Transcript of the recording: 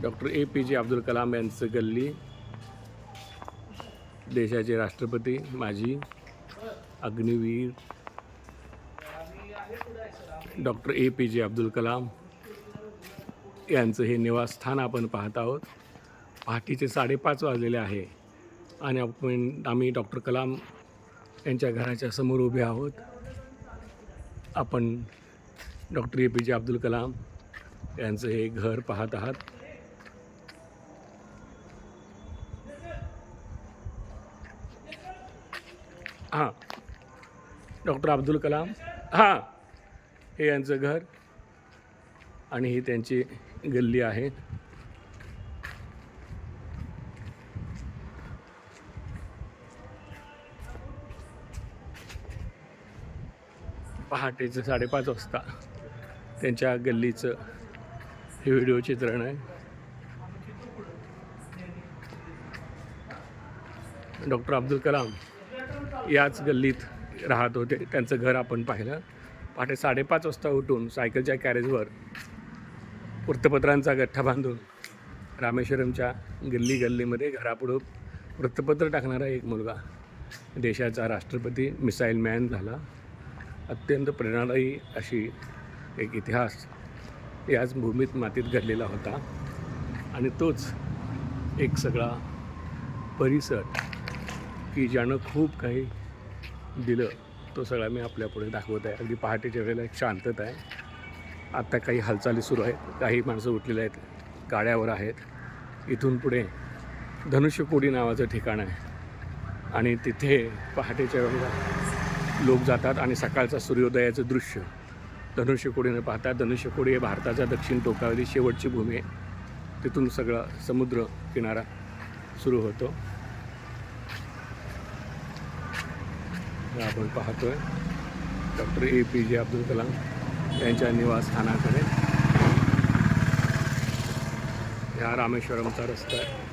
Doctor APJ Abdul Kalam यांचं गल्ली, देशाचे राष्ट्रपती, माजी अग्निवीर डॉक्टर APJ अब्दुल कलाम यांचं हे निवासस्थान आपण पाहत आहोत। पहाटेचे 5:30 वाजलेले आहे आणि आम्ही डॉक्टर कलाम यांच्या घराच्या समोर उभे आहोत। आपण डॉक्टर APJ अब्दुल कलाम यांचं हे घर पाहत आहात। हां, डॉक्टर अब्दुल कलाम, हां, हे यांचं घर आणि ही त्यांची गल्ली आहे। पहाटेचं 5:30 वाजता त्यांच्या गल्लीचं हे व्हिडिओ चित्रण आहे। डॉक्टर अब्दुल कलाम याच गल्लीत राहत होते। त्यांचं घर आपण पाहिलं। पहाटे 5:30 वाजता उठून सायकलच्या कॅरेजवर वृत्तपत्रांचा गठ्ठा बांधून रामेश्वरमच्या गल्लीमध्ये घरापुढं वृत्तपत्र टाकणारा एक मुलगा देशाचा राष्ट्रपती, मिसाईल मॅन झाला। अत्यंत प्रेरणादायी अशी एक इतिहास याच भूमीत मातीत घडलेला होता आणि तोच एक सगळा परिसर की ज्यानं खूप काही दिलं, तो सगळा मी आपल्यापुढे दाखवत आहे। अगदी पहाटेच्या वेळेला एक शांतता आहे। आत्ता काही हालचाली सुरू आहेत, काही माणसं उठलेली आहेत, गाड्यावर आहेत। इथून पुढे धनुष्यकोडी नावाचं ठिकाण आहे आणि तिथे पहाटेच्या वेळेला लोक जातात आणि सकाळचा सूर्योदयाचं दृश्य धनुष्यकोडीनं पाहतात। धनुष्यकोडी हे भारताच्या दक्षिण टोकावरील शेवटची भूमी आहे। तिथून सगळा समुद्र किनारा सुरू होतो। आपण पाहतोय डॉक्टर APJ अब्दुल कलाम यांच्या निवासस्थानाकडे। हा रामेश्वरमचा रस्ता आहे।